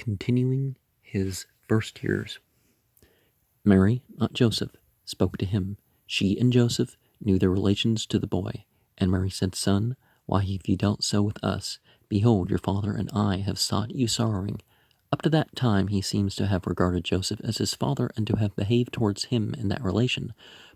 continuing his first years. Mary, not Joseph, spoke to him. She and Joseph knew their relations to the boy. And Mary said, Son, why have you dealt so with us? Behold, your father and I have sought you sorrowing. Up to that time he seems to have regarded Joseph as his father and to have behaved towards him in that relation.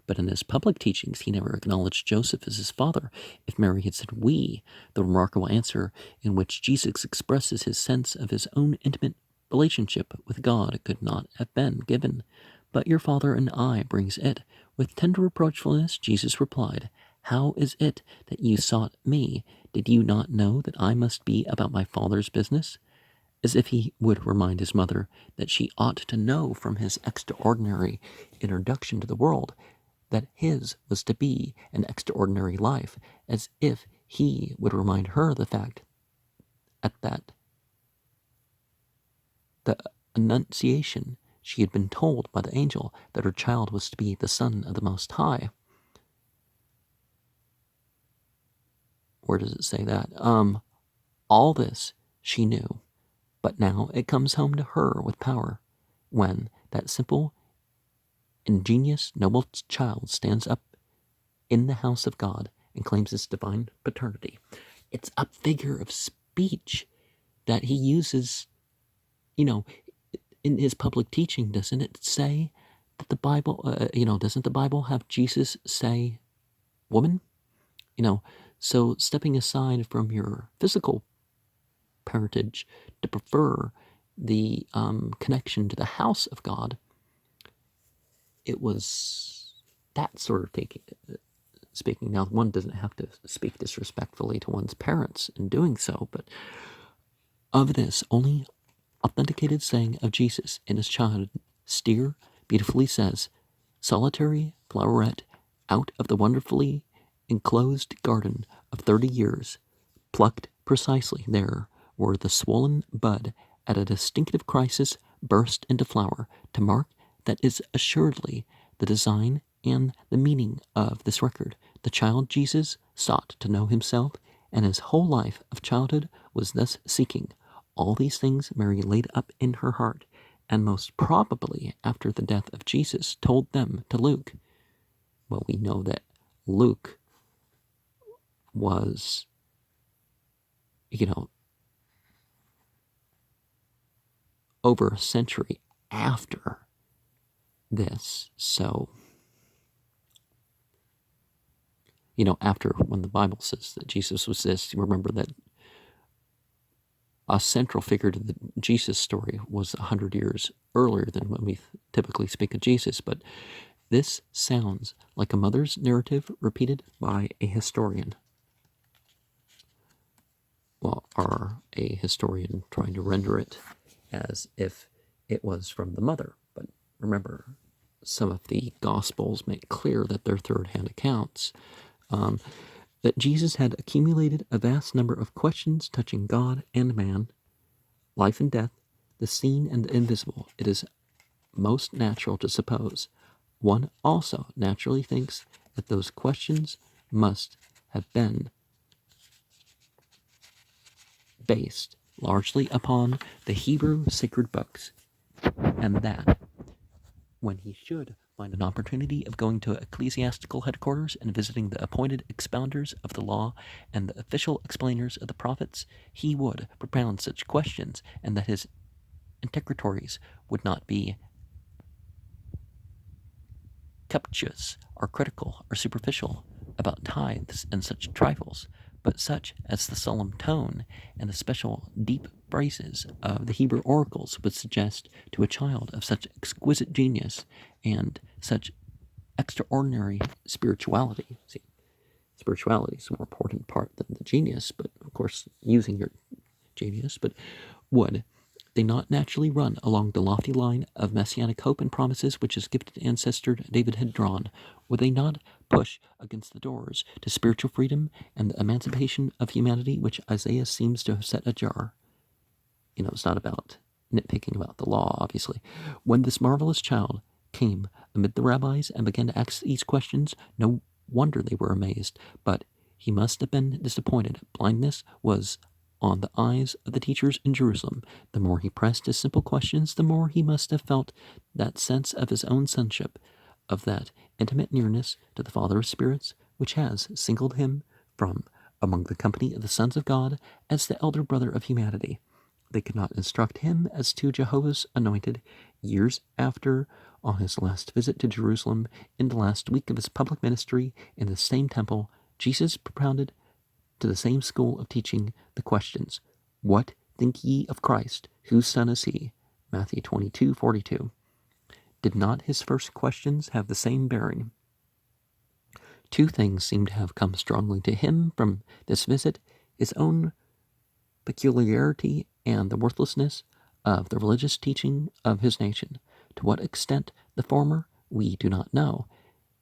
But in his public teachings he never acknowledged Joseph as his father. If Mary had said we, the remarkable answer in which Jesus expresses his sense of his own intimate relationship with God could not have been given. But your father and I brings it. With tender reproachfulness Jesus replied, How is it that you sought me? Did you not know that I must be about my father's business? As if he would remind his mother that she ought to know from his extraordinary introduction to the world that his was to be an extraordinary life, as if he would remind her the fact that the Annunciation she had been told by the angel that her child was to be the Son of the Most High. Where does it say that? All this she knew, but now it comes home to her with power when that simple, ingenious, noble child stands up in the house of God and claims his divine paternity. It's a figure of speech that he uses, in his public teaching. Doesn't it say that the Bible, doesn't the Bible have Jesus say woman? So stepping aside from your physical parentage to prefer the connection to the house of God, it was that sort of speaking. Now, one doesn't have to speak disrespectfully to one's parents in doing so, but of this only authenticated saying of Jesus in his childhood, Steer beautifully says, Solitary floweret out of the wonderfully enclosed garden of 30 years, plucked precisely there where the swollen bud at a distinctive crisis burst into flower, to mark that is assuredly the design and the meaning of this record. The child Jesus sought to know himself, and his whole life of childhood was thus seeking. All these things Mary laid up in her heart, and most probably after the death of Jesus told them to Luke. Well, we know that Luke was, over a century after this. So, after when the Bible says that Jesus was this, remember that a central figure to the Jesus story was 100 years earlier than when we typically speak of Jesus. But this sounds like a mother's narrative repeated by a historian. Well, or a historian trying to render it as if it was from the mother. But remember, some of the Gospels make clear that they're third-hand accounts, that Jesus had accumulated a vast number of questions touching God and man, life and death, the seen and the invisible. It is most natural to suppose. One also naturally thinks that those questions must have been based largely upon the Hebrew sacred books, and that when he should find an opportunity of going to ecclesiastical headquarters and visiting the appointed expounders of the law and the official explainers of the prophets, he would propound such questions, and that his interrogatories would not be captious or critical or superficial about tithes and such trifles, but such as the solemn tone and the special deep phrases of the Hebrew oracles would suggest to a child of such exquisite genius and such extraordinary spirituality. See, spirituality is a more important part than the genius, but of course, using your genius, but would they not naturally run along the lofty line of messianic hope and promises which his gifted ancestor David had drawn? Would they not push against the doors to spiritual freedom and the emancipation of humanity which Isaiah seems to have set ajar? It's not about nitpicking about the law, obviously. When this marvelous child came amid the rabbis and began to ask these questions, no wonder they were amazed, but he must have been disappointed. Blindness was on the eyes of the teachers in Jerusalem. The more he pressed his simple questions, the more he must have felt that sense of his own sonship, of that intimate nearness to the Father of spirits, which has singled him from among the company of the sons of God as the elder brother of humanity. They could not instruct him as to Jehovah's anointed. Years after, on his last visit to Jerusalem, in the last week of his public ministry in the same temple, Jesus propounded to the same school of teaching the questions, "What think ye of Christ? Whose son is he?" Matthew 22:42. Did not his first questions have the same bearing? Two things seem to have come strongly to him from this visit: his own peculiarity and the worthlessness of the religious teaching of his nation. To what extent the former, we do not know.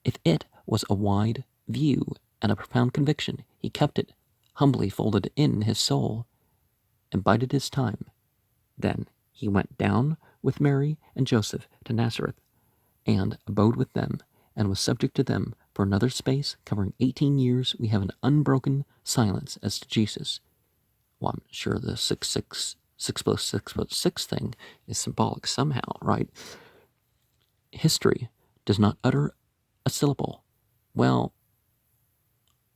If it was a wide view and a profound conviction, he kept it humbly folded in his soul and bided his time. Then he went down with Mary and Joseph to Nazareth, and abode with them, and was subject to them for another space, covering 18 years. We have an unbroken silence as to Jesus. Well, I'm sure the 6 plus 6 thing is symbolic somehow, right? History does not utter a syllable. Well,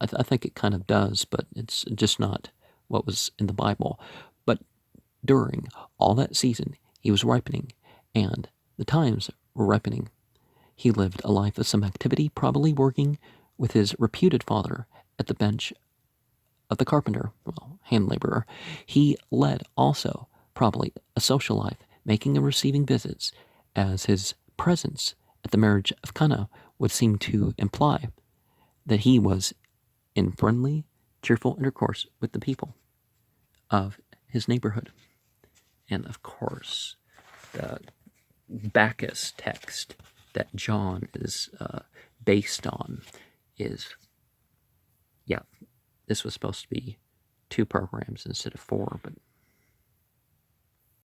I think it kind of does, but it's just not what was in the Bible. But during all that season, he was ripening, and the times were ripening. He lived a life of some activity, probably working with his reputed father at the bench of the carpenter, well, hand laborer. He led also probably a social life, making and receiving visits, as his presence at the marriage of Cana would seem to imply that he was in friendly, cheerful intercourse with the people of his neighborhood. And of course, the Bacchus text that John is based on is, yeah, this was supposed to be 2 programs instead of 4, but